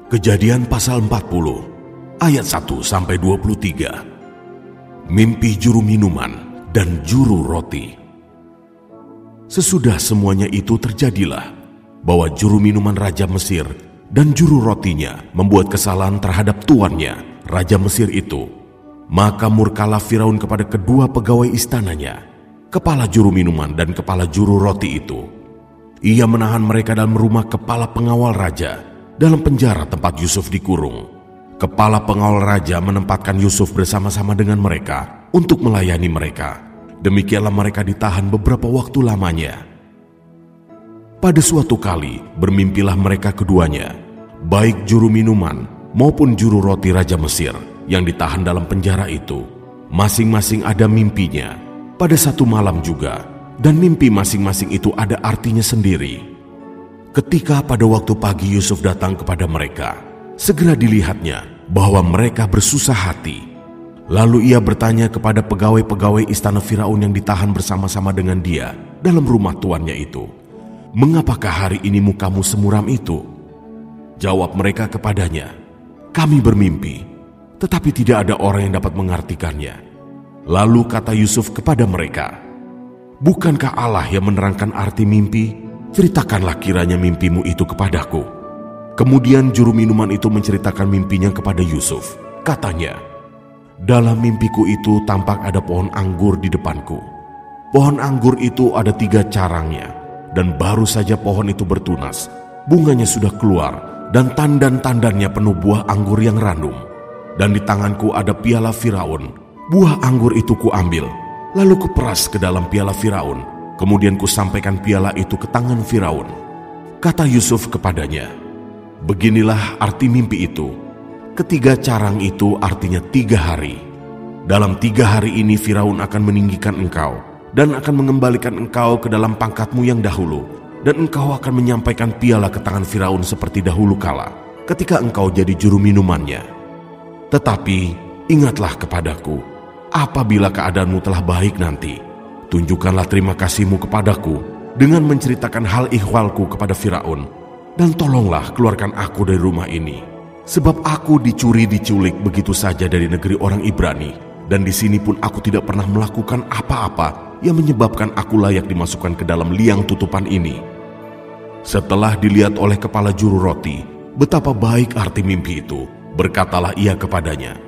Kejadian pasal 40 ayat 1-23. Mimpi juru minuman dan juru roti. Sesudah semuanya itu terjadilah bahwa juru minuman Raja Mesir dan juru rotinya membuat kesalahan terhadap tuannya, Raja Mesir itu. Maka murkalah Firaun kepada kedua pegawai istananya, kepala juru minuman dan kepala juru roti itu. Ia menahan mereka dalam rumah kepala pengawal raja, dalam penjara tempat Yusuf dikurung. Kepala pengawal raja menempatkan Yusuf bersama-sama dengan mereka untuk melayani mereka. Demikianlah mereka ditahan beberapa waktu lamanya. Pada suatu kali bermimpilah mereka keduanya, baik juru minuman maupun juru roti Raja Mesir yang ditahan dalam penjara itu. Masing-masing ada mimpinya pada satu malam juga, dan mimpi masing-masing itu ada artinya sendiri. Ketika pada waktu pagi Yusuf datang kepada mereka, segera dilihatnya bahwa mereka bersusah hati. Lalu ia bertanya kepada pegawai-pegawai istana Firaun yang ditahan bersama-sama dengan dia dalam rumah tuannya itu, "Mengapakah hari ini mukamu semuram itu?" Jawab mereka kepadanya, "Kami bermimpi, tetapi tidak ada orang yang dapat mengartikannya." Lalu kata Yusuf kepada mereka, "Bukankah Allah yang menerangkan arti mimpi? Ceritakanlah kiranya mimpimu itu kepadaku." Kemudian juru minuman itu menceritakan mimpinya kepada Yusuf. Katanya, "Dalam mimpiku itu tampak ada pohon anggur di depanku. Pohon anggur itu ada 3 carangnya, dan baru saja pohon itu bertunas. Bunganya sudah keluar, dan tandan-tandannya penuh buah anggur yang ranum. Dan di tanganku ada piala Firaun. Buah anggur itu kuambil, lalu kuperas ke dalam piala Firaun. Kemudian kusampaikan piala itu ke tangan Firaun." Kata Yusuf kepadanya, "Beginilah arti mimpi itu. 3 carang itu artinya 3 hari. Dalam 3 hari ini Firaun akan meninggikan engkau dan akan mengembalikan engkau ke dalam pangkatmu yang dahulu. Dan engkau akan menyampaikan piala ke tangan Firaun seperti dahulu kala, ketika engkau jadi juru minumannya. Tetapi ingatlah kepadaku, apabila keadaanmu telah baik nanti, tunjukkanlah terima kasihmu kepadaku dengan menceritakan hal ihwalku kepada Firaun, dan tolonglah keluarkan aku dari rumah ini. Sebab aku diculik begitu saja dari negeri orang Ibrani, dan di sini pun aku tidak pernah melakukan apa-apa yang menyebabkan aku layak dimasukkan ke dalam liang tutupan ini." Setelah dilihat oleh kepala juru roti betapa baik arti mimpi itu, berkatalah ia kepadanya,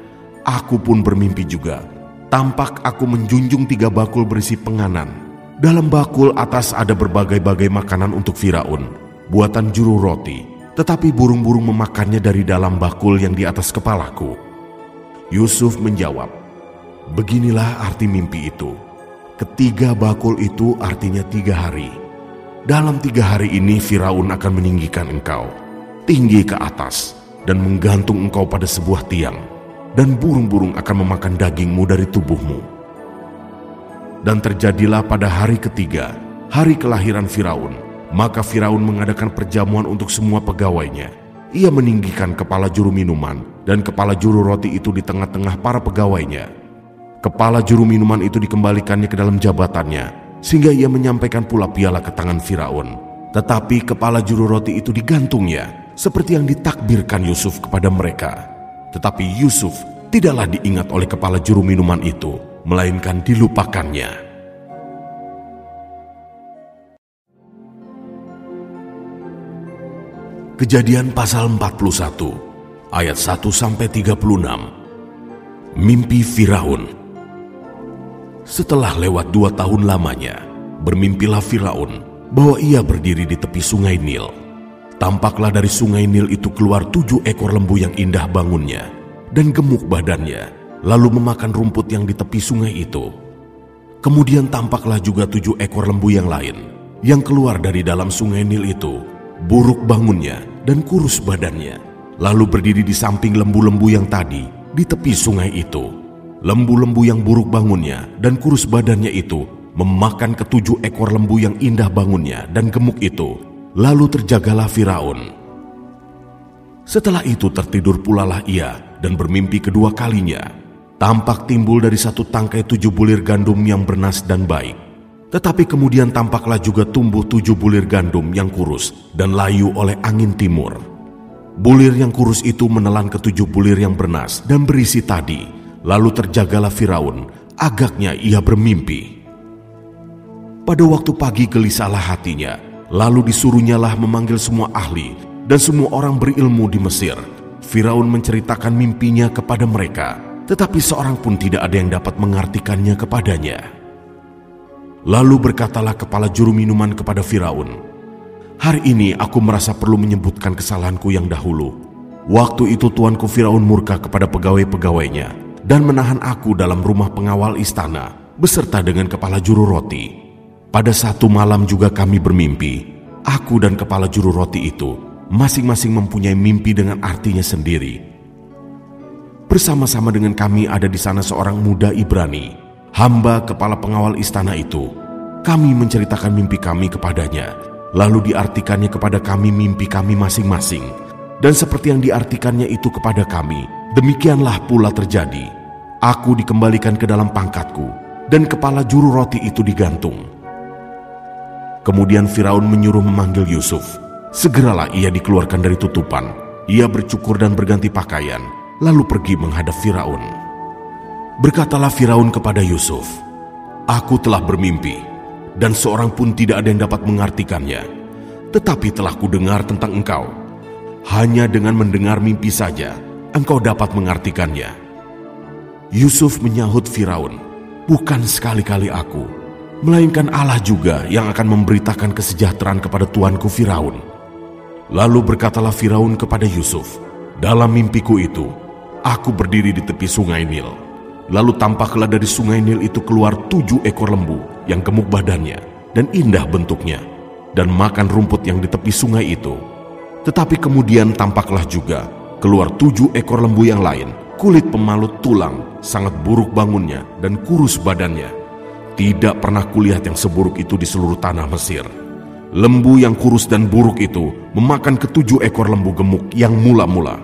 "Aku pun bermimpi juga. Tampak aku menjunjung 3 bakul berisi penganan. Dalam bakul atas ada berbagai-bagai makanan untuk Firaun, buatan juru roti, tetapi burung-burung memakannya dari dalam bakul yang di atas kepalaku." Yusuf menjawab, "Beginilah arti mimpi itu. 3 bakul itu artinya 3 hari. Dalam 3 hari ini Firaun akan meninggikan engkau tinggi ke atas dan menggantung engkau pada sebuah tiang, dan burung-burung akan memakan dagingmu dari tubuhmu." Dan terjadilah pada hari ketiga, hari kelahiran Firaun, maka Firaun mengadakan perjamuan untuk semua pegawainya. Ia meninggikan kepala juru minuman dan kepala juru roti itu di tengah-tengah para pegawainya. Kepala juru minuman itu dikembalikannya ke dalam jabatannya, sehingga ia menyampaikan pula piala ke tangan Firaun. Tetapi kepala juru roti itu digantungnya, seperti yang ditakbirkan Yusuf kepada mereka. Tetapi Yusuf tidaklah diingat oleh kepala juru minuman itu, melainkan dilupakannya. Kejadian pasal 41 ayat 1-36. Mimpi Firaun. Setelah lewat 2 tahun lamanya, bermimpilah Firaun bahwa ia berdiri di tepi sungai Nil. Tampaklah dari sungai Nil itu keluar 7 ekor lembu yang indah bangunnya dan gemuk badannya, lalu memakan rumput yang di tepi sungai itu. Kemudian tampaklah juga 7 ekor lembu yang lain yang keluar dari dalam sungai Nil itu, buruk bangunnya dan kurus badannya, lalu berdiri di samping lembu-lembu yang tadi di tepi sungai itu. Lembu-lembu yang buruk bangunnya dan kurus badannya itu memakan ke-7 ekor lembu yang indah bangunnya dan gemuk itu, lalu terjagalah Firaun. Setelah itu tertidur pulalah ia dan bermimpi kedua kalinya. Tampak timbul dari satu tangkai 7 bulir gandum yang bernas dan baik. Tetapi kemudian tampaklah juga tumbuh 7 bulir gandum yang kurus dan layu oleh angin timur. Bulir yang kurus itu menelan ketujuh bulir yang bernas dan berisi tadi. Lalu terjagalah Firaun, agaknya ia bermimpi. Pada waktu pagi gelisahlah hatinya, lalu disuruhnyalah memanggil semua ahli dan semua orang berilmu di Mesir. Firaun menceritakan mimpinya kepada mereka, tetapi seorang pun tidak ada yang dapat mengartikannya kepadanya. Lalu berkatalah kepala juru minuman kepada Firaun, "Hari ini aku merasa perlu menyebutkan kesalahanku yang dahulu. Waktu itu tuanku Firaun murka kepada pegawai-pegawainya dan menahan aku dalam rumah pengawal istana beserta dengan kepala juru roti. Pada satu malam juga kami bermimpi. Aku dan kepala juru roti itu masing-masing mempunyai mimpi dengan artinya sendiri. Bersama-sama dengan kami ada di sana seorang muda Ibrani, hamba kepala pengawal istana itu. Kami menceritakan mimpi kami kepadanya. Lalu diartikannya kepada kami mimpi kami masing-masing. Dan seperti yang diartikannya itu kepada kami, demikianlah pula terjadi. Aku dikembalikan ke dalam pangkatku, dan kepala juru roti itu digantung." Kemudian Firaun menyuruh memanggil Yusuf. Segeralah ia dikeluarkan dari tutupan. Ia bercukur dan berganti pakaian, lalu pergi menghadap Firaun. Berkatalah Firaun kepada Yusuf, "Aku telah bermimpi, dan seorang pun tidak ada yang dapat mengartikannya. Tetapi telah kudengar tentang engkau. Hanya dengan mendengar mimpi saja, engkau dapat mengartikannya." Yusuf menyahut Firaun, "Bukan sekali-kali aku, melainkan Allah juga yang akan memberitakan kesejahteraan kepada tuanku Firaun." Lalu berkatalah Firaun kepada Yusuf, "Dalam mimpiku itu, aku berdiri di tepi sungai Nil. Lalu tampaklah dari sungai Nil itu keluar 7 ekor lembu yang gemuk badannya dan indah bentuknya, dan makan rumput yang di tepi sungai itu. Tetapi kemudian tampaklah juga keluar 7 ekor lembu yang lain, kulit pemalut tulang, sangat buruk bangunnya dan kurus badannya. Tidak pernah kulihat yang seburuk itu di seluruh tanah Mesir. Lembu yang kurus dan buruk itu memakan ke-7 ekor lembu gemuk yang mula-mula.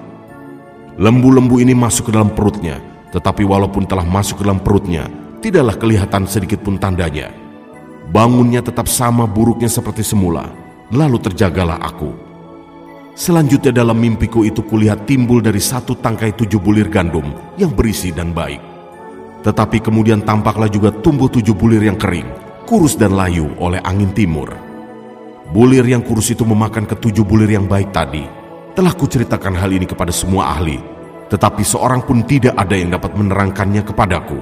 Lembu-lembu ini masuk ke dalam perutnya, tetapi walaupun telah masuk ke dalam perutnya, tidaklah kelihatan sedikit pun tandanya. Bangunnya tetap sama buruknya seperti semula. Lalu terjagalah aku. Selanjutnya dalam mimpiku itu kulihat timbul dari satu tangkai 7 bulir gandum yang berisi dan baik. Tetapi kemudian tampaklah juga tumbuh 7 bulir yang kering, kurus dan layu oleh angin timur. Bulir yang kurus itu memakan ke-7 bulir yang baik tadi. Telah kuceritakan hal ini kepada semua ahli, tetapi seorang pun tidak ada yang dapat menerangkannya kepadaku."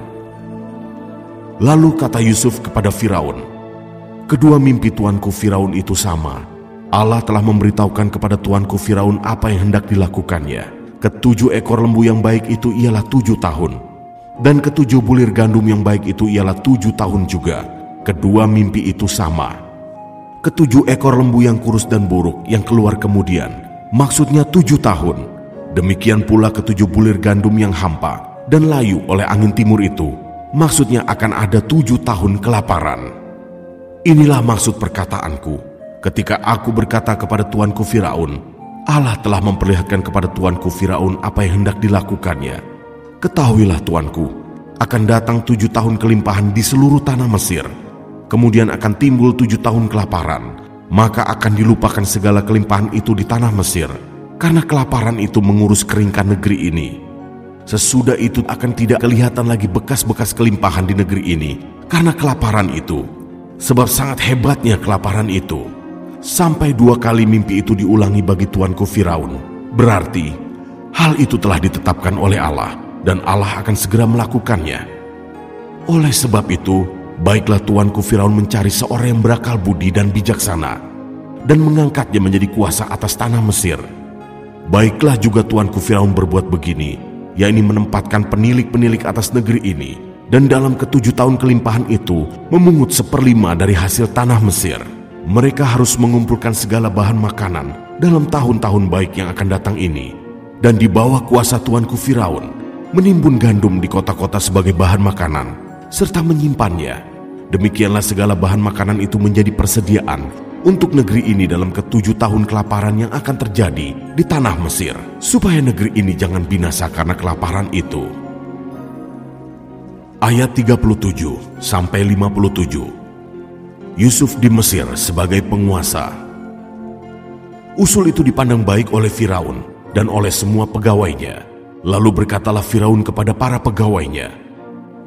Lalu kata Yusuf kepada Firaun, "Kedua mimpi tuanku Firaun itu sama. Allah telah memberitahukan kepada tuanku Firaun apa yang hendak dilakukannya. Ke-7 ekor lembu yang baik itu ialah 7 tahun. Dan ke-7 bulir gandum yang baik itu ialah 7 tahun juga. Kedua mimpi itu sama. Ke-7 ekor lembu yang kurus dan buruk yang keluar kemudian, maksudnya 7 tahun. Demikian pula ke-7 bulir gandum yang hampa dan layu oleh angin timur itu, maksudnya akan ada 7 tahun kelaparan. Inilah maksud perkataanku ketika aku berkata kepada tuanku Firaun, Allah telah memperlihatkan kepada tuanku Firaun apa yang hendak dilakukannya. Ketahuilah tuanku, akan datang 7 tahun kelimpahan di seluruh tanah Mesir. Kemudian akan timbul 7 tahun kelaparan, maka akan dilupakan segala kelimpahan itu di tanah Mesir, karena kelaparan itu mengurus keringkan negeri ini. Sesudah itu akan tidak kelihatan lagi bekas-bekas kelimpahan di negeri ini, karena kelaparan itu. Sebab sangat hebatnya kelaparan itu. Sampai 2 kali mimpi itu diulangi bagi tuanku Firaun. Berarti hal itu telah ditetapkan oleh Allah, dan Allah akan segera melakukannya. Oleh sebab itu, baiklah tuanku Firaun mencari seorang yang berakal budi dan bijaksana, dan mengangkatnya menjadi kuasa atas tanah Mesir. Baiklah juga tuanku Firaun berbuat begini, yakni menempatkan penilik-penilik atas negeri ini, dan dalam ke-7 tahun kelimpahan itu memungut 1/5 dari hasil tanah Mesir. Mereka harus mengumpulkan segala bahan makanan dalam tahun-tahun baik yang akan datang ini, dan di bawah kuasa tuanku Firaun menimbun gandum di kota-kota sebagai bahan makanan, serta menyimpannya. Demikianlah segala bahan makanan itu menjadi persediaan untuk negeri ini dalam ke-7 tahun kelaparan yang akan terjadi di tanah Mesir, supaya negeri ini jangan binasa karena kelaparan itu. Ayat 37-57. Yusuf di Mesir sebagai penguasa. Usul itu dipandang baik oleh Firaun, dan oleh semua pegawainya. Lalu berkatalah Firaun kepada para pegawainya,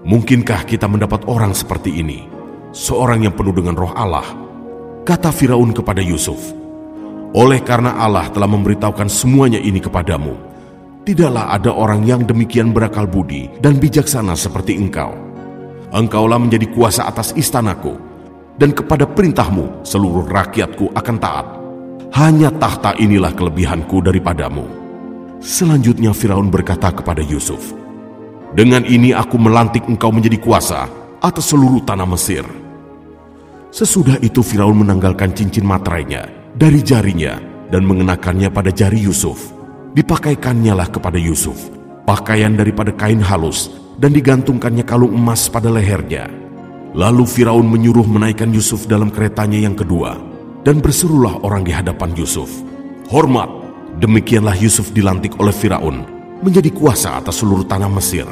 "Mungkinkah kita mendapat orang seperti ini, seorang yang penuh dengan roh Allah?" Kata Firaun kepada Yusuf, "Oleh karena Allah telah memberitahukan semuanya ini kepadamu, tidaklah ada orang yang demikian berakal budi dan bijaksana seperti engkau. Engkaulah menjadi kuasa atas istanaku, dan kepada perintahmu seluruh rakyatku akan taat. Hanya tahta inilah kelebihanku daripadamu." Selanjutnya Firaun berkata kepada Yusuf, "Dengan ini aku melantik engkau menjadi kuasa atas seluruh tanah Mesir." Sesudah itu Firaun menanggalkan cincin materainya dari jarinya dan mengenakannya pada jari Yusuf. Dipakaikannya lah kepada Yusuf pakaian daripada kain halus dan digantungkannya kalung emas pada lehernya. Lalu Firaun menyuruh menaikkan Yusuf dalam keretanya yang kedua, dan berserulah orang di hadapan Yusuf, "Hormat!" Demikianlah Yusuf dilantik oleh Firaun menjadi kuasa atas seluruh tanah Mesir.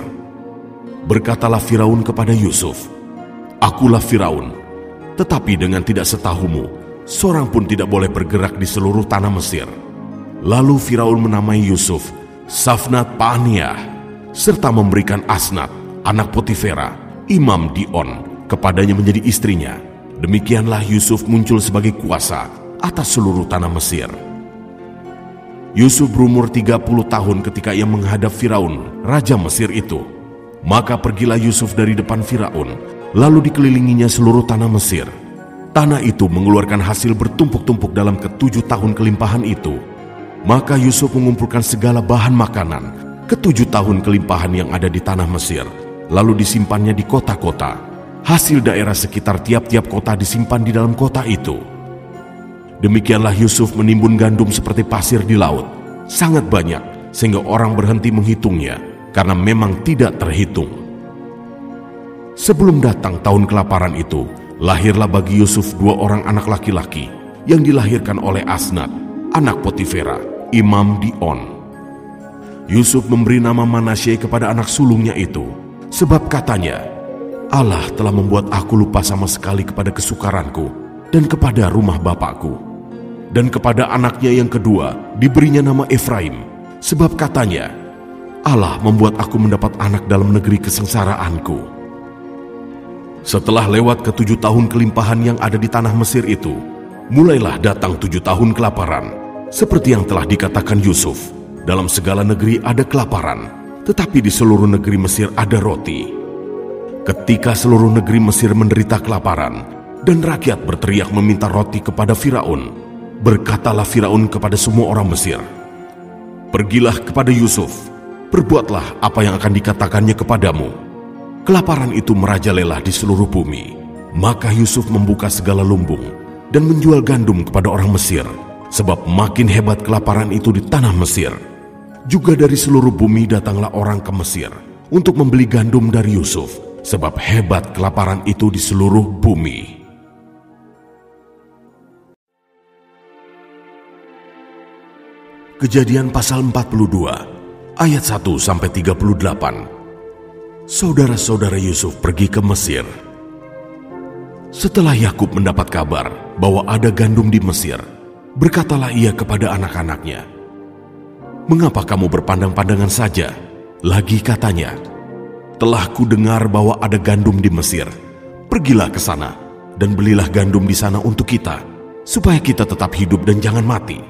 Berkatalah Firaun kepada Yusuf, "Akulah Firaun, tetapi dengan tidak setahumu, seorang pun tidak boleh bergerak di seluruh tanah Mesir." Lalu Firaun menamai Yusuf Safnat Paaneah, serta memberikan Asnat, anak Potifera, imam Dion, kepadanya menjadi istrinya. Demikianlah Yusuf muncul sebagai kuasa atas seluruh tanah Mesir. Yusuf berumur 30 tahun ketika ia menghadap Firaun, raja Mesir itu. Maka pergilah Yusuf dari depan Firaun, lalu dikelilinginya seluruh tanah Mesir. Tanah itu mengeluarkan hasil bertumpuk-tumpuk dalam ke-7 tahun kelimpahan itu. Maka Yusuf mengumpulkan segala bahan makanan ke-7 tahun kelimpahan yang ada di tanah Mesir, lalu disimpannya di kota-kota. Hasil daerah sekitar tiap-tiap kota disimpan di dalam kota itu. Demikianlah Yusuf menimbun gandum seperti pasir di laut, sangat banyak sehingga orang berhenti menghitungnya karena memang tidak terhitung. Sebelum datang tahun kelaparan itu, lahirlah bagi Yusuf 2 orang anak laki-laki yang dilahirkan oleh Asnat, anak Potifera, imam Dion. Yusuf memberi nama Manasye kepada anak sulungnya itu, sebab katanya, "Allah telah membuat aku lupa sama sekali kepada kesukaranku dan kepada rumah bapakku." Dan kepada anaknya yang kedua diberinya nama Efraim, sebab katanya, "Allah membuat aku mendapat anak dalam negeri kesengsaraanku." Setelah lewat ke-7 tahun kelimpahan yang ada di tanah Mesir itu, mulailah datang 7 tahun kelaparan, seperti yang telah dikatakan Yusuf, "Dalam segala negeri ada kelaparan, tetapi di seluruh negeri Mesir ada roti." Ketika seluruh negeri Mesir menderita kelaparan, dan rakyat berteriak meminta roti kepada Firaun, berkatalah Firaun kepada semua orang Mesir, "Pergilah kepada Yusuf, perbuatlah apa yang akan dikatakannya kepadamu." Kelaparan itu merajalela di seluruh bumi. Maka Yusuf membuka segala lumbung dan menjual gandum kepada orang Mesir, sebab makin hebat kelaparan itu di tanah Mesir. Juga dari seluruh bumi datanglah orang ke Mesir untuk membeli gandum dari Yusuf, sebab hebat kelaparan itu di seluruh bumi. Kejadian pasal 42 ayat 1-38. Saudara-saudara Yusuf pergi ke Mesir. Setelah Yakub mendapat kabar bahwa ada gandum di Mesir, berkatalah ia kepada anak-anaknya, "Mengapa kamu berpandang-pandangan saja?" Lagi katanya, "Telah kudengar bahwa ada gandum di Mesir. Pergilah ke sana dan belilah gandum di sana untuk kita, supaya kita tetap hidup dan jangan mati."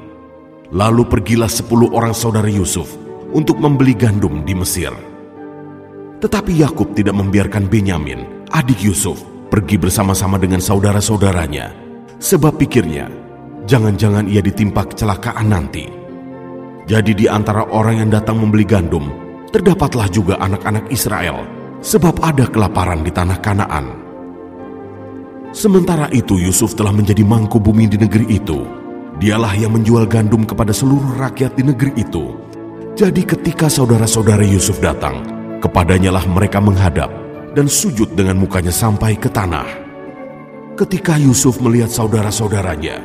Lalu pergilah 10 orang saudara Yusuf untuk membeli gandum di Mesir. Tetapi Yakub tidak membiarkan Benyamin, adik Yusuf, pergi bersama-sama dengan saudara-saudaranya, sebab pikirnya, jangan-jangan ia ditimpa kecelakaan nanti. Jadi di antara orang yang datang membeli gandum, terdapatlah juga anak-anak Israel, sebab ada kelaparan di tanah Kanaan. Sementara itu Yusuf telah menjadi mangku bumi di negeri itu. Dialah yang menjual gandum kepada seluruh rakyat di negeri itu. Jadi ketika saudara-saudara Yusuf datang, kepadanyalah mereka menghadap dan sujud dengan mukanya sampai ke tanah. Ketika Yusuf melihat saudara-saudaranya,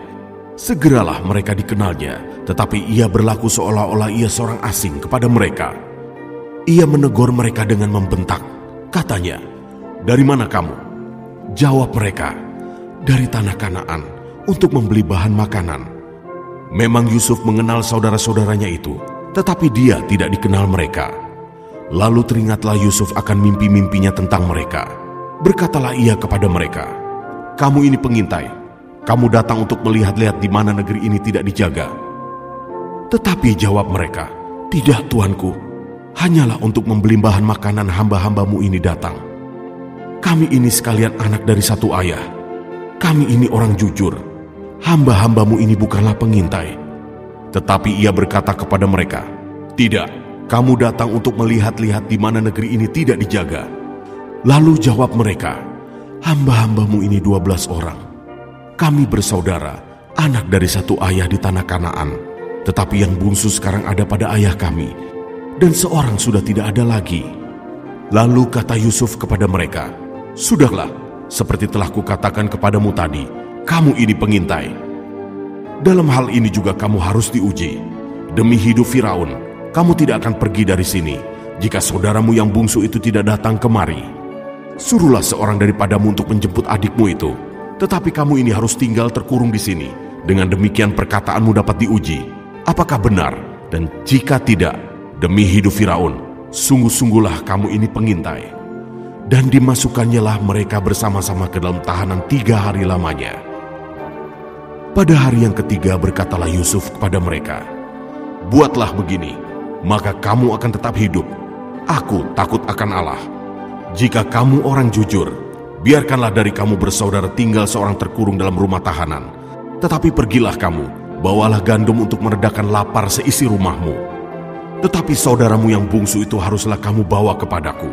segeralah mereka dikenalnya, tetapi ia berlaku seolah-olah ia seorang asing kepada mereka. Ia menegur mereka dengan membentak. Katanya, "Dari mana kamu?" Jawab mereka, "Dari tanah Kanaan, untuk membeli bahan makanan." Memang Yusuf mengenal saudara-saudaranya itu, tetapi dia tidak dikenal mereka. Lalu teringatlah Yusuf akan mimpi-mimpinya tentang mereka. Berkatalah ia kepada mereka, "Kamu ini pengintai. Kamu datang untuk melihat-lihat di mana negeri ini tidak dijaga." Tetapi jawab mereka, "Tidak, tuanku. Hanyalah untuk membeli bahan makanan hamba-hambamu ini datang. Kami ini sekalian anak dari satu ayah. Kami ini orang jujur. Hamba-hambamu ini bukanlah pengintai." Tetapi ia berkata kepada mereka, "Tidak. Kamu datang untuk melihat-lihat di mana negeri ini tidak dijaga." Lalu jawab mereka, "Hamba-hambamu ini 12 orang. Kami bersaudara, anak dari satu ayah di tanah Kanaan. Tetapi yang bungsu sekarang ada pada ayah kami, dan seorang sudah tidak ada lagi." Lalu kata Yusuf kepada mereka, "Sudahlah, seperti telah kukatakan kepadamu tadi, kamu ini pengintai. Dalam hal ini juga kamu harus diuji. Demi hidup Firaun, kamu tidak akan pergi dari sini jika saudaramu yang bungsu itu tidak datang kemari. Suruhlah seorang daripadamu untuk menjemput adikmu itu, tetapi kamu ini harus tinggal terkurung di sini. Dengan demikian perkataanmu dapat diuji, apakah benar, dan jika tidak, demi hidup Firaun, sungguh-sungguhlah kamu ini pengintai." Dan dimasukkannya mereka bersama-sama ke dalam tahanan 3 hari lamanya. Pada hari yang ketiga berkatalah Yusuf kepada mereka, "Buatlah begini, maka kamu akan tetap hidup. Aku takut akan Allah. Jika kamu orang jujur, biarkanlah dari kamu bersaudara tinggal seorang terkurung dalam rumah tahanan. Tetapi pergilah kamu, bawalah gandum untuk meredakan lapar seisi rumahmu. Tetapi saudaramu yang bungsu itu haruslah kamu bawa kepadaku,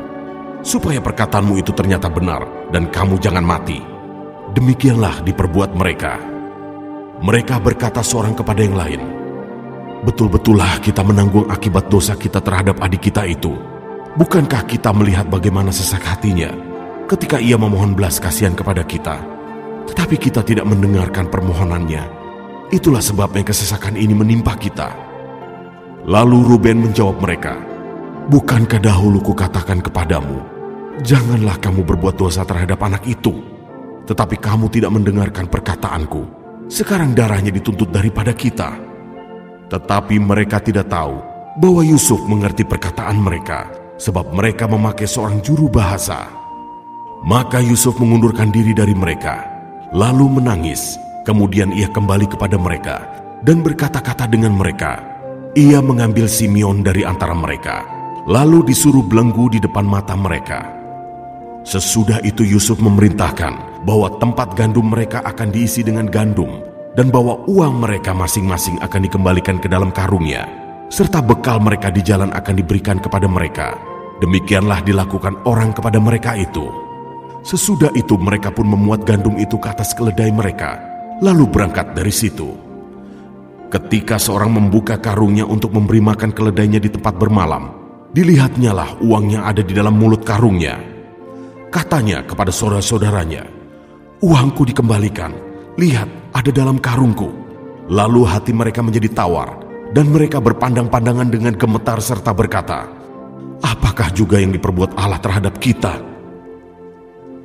supaya perkataanmu itu ternyata benar, dan kamu jangan mati." Demikianlah diperbuat mereka. Mereka berkata seorang kepada yang lain, "Betul-betullah kita menanggung akibat dosa kita terhadap adik kita itu. Bukankah kita melihat bagaimana sesak hatinya ketika ia memohon belas kasihan kepada kita? Tetapi kita tidak mendengarkan permohonannya. Itulah sebabnya kesesakan ini menimpa kita." Lalu Ruben menjawab mereka, "Bukankah dahulu kukatakan kepadamu, janganlah kamu berbuat dosa terhadap anak itu? Tetapi kamu tidak mendengarkan perkataanku. Sekarang darahnya dituntut daripada kita." Tetapi mereka tidak tahu bahwa Yusuf mengerti perkataan mereka, sebab mereka memakai seorang juru bahasa. Maka Yusuf mengundurkan diri dari mereka, lalu menangis. Kemudian ia kembali kepada mereka dan berkata-kata dengan mereka. Ia mengambil Simeon dari antara mereka, lalu disuruh belenggu di depan mata mereka. Sesudah itu Yusuf memerintahkan bahwa tempat gandum mereka akan diisi dengan gandum, dan bahwa uang mereka masing-masing akan dikembalikan ke dalam karungnya, serta bekal mereka di jalan akan diberikan kepada mereka. Demikianlah dilakukan orang kepada mereka itu. Sesudah itu mereka pun memuat gandum itu ke atas keledai mereka, lalu berangkat dari situ. Ketika seorang membuka karungnya untuk memberi makan keledainya di tempat bermalam, dilihatnyalah uang yang ada di dalam mulut karungnya. Katanya kepada saudara-saudaranya, "Uangku dikembalikan, lihat ada dalam karungku." Lalu hati mereka menjadi tawar, dan mereka berpandang-pandangan dengan gemetar serta berkata, "Apakah juga yang diperbuat Allah terhadap kita?"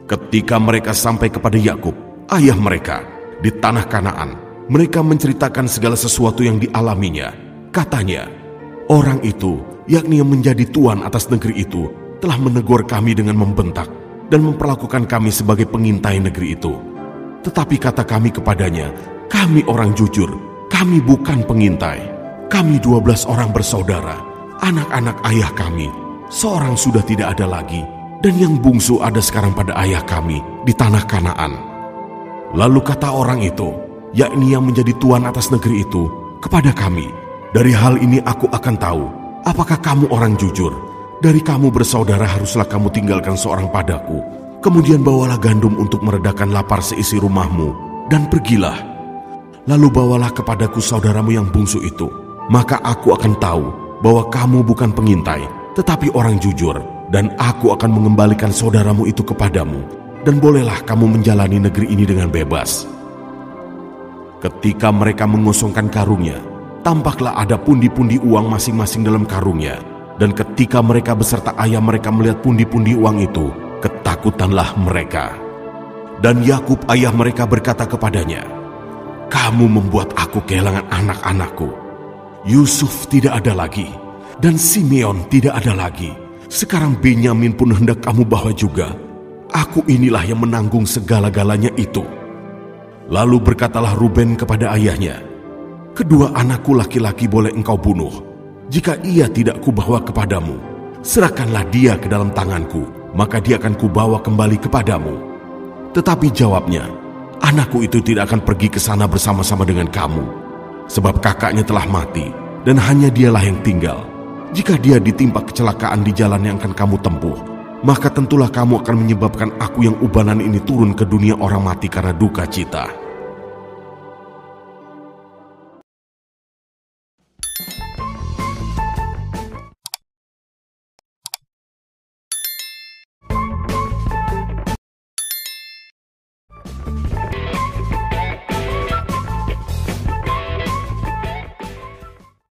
Ketika mereka sampai kepada Yakub, ayah mereka, di tanah Kanaan, mereka menceritakan segala sesuatu yang dialaminya. Katanya, "Orang itu, yakni yang menjadi tuan atas negeri itu, telah menegur kami dengan membentak dan memperlakukan kami sebagai pengintai negeri itu. Tetapi kata kami kepadanya, kami orang jujur, kami bukan pengintai. Kami 12 orang bersaudara, anak-anak ayah kami, seorang sudah tidak ada lagi, dan yang bungsu ada sekarang pada ayah kami di tanah Kanaan." Lalu kata orang itu, yakni yang menjadi tuan atas negeri itu, kepada kami, "Dari hal ini aku akan tahu, apakah kamu orang jujur. Dari kamu bersaudara haruslah kamu tinggalkan seorang padaku. Kemudian bawalah gandum untuk meredakan lapar seisi rumahmu, dan pergilah. Lalu bawalah kepadaku saudaramu yang bungsu itu. Maka aku akan tahu bahwa kamu bukan pengintai, tetapi orang jujur, dan aku akan mengembalikan saudaramu itu kepadamu, dan bolehlah kamu menjalani negeri ini dengan bebas." Ketika mereka mengosongkan karungnya, tampaklah ada pundi-pundi uang masing-masing dalam karungnya. Dan ketika mereka beserta ayah mereka melihat pundi-pundi uang itu, ketakutanlah mereka. Dan Yakub ayah mereka berkata kepadanya, "Kamu membuat aku kehilangan anak-anakku. Yusuf tidak ada lagi, dan Simeon tidak ada lagi. Sekarang Benyamin pun hendak kamu bawa juga. Aku inilah yang menanggung segala-galanya itu." Lalu berkatalah Ruben kepada ayahnya, "Kedua anakku laki-laki boleh engkau bunuh. Jika ia tidak kubawa kepadamu, serahkanlah dia ke dalam tanganku, maka dia akan kubawa kembali kepadamu." Tetapi jawabnya, "Anakku itu tidak akan pergi ke sana bersama-sama dengan kamu, sebab kakaknya telah mati, dan hanya dialah yang tinggal. Jika dia ditimpa kecelakaan di jalan yang akan kamu tempuh, maka tentulah kamu akan menyebabkan aku yang ubanan ini turun ke dunia orang mati karena duka cita."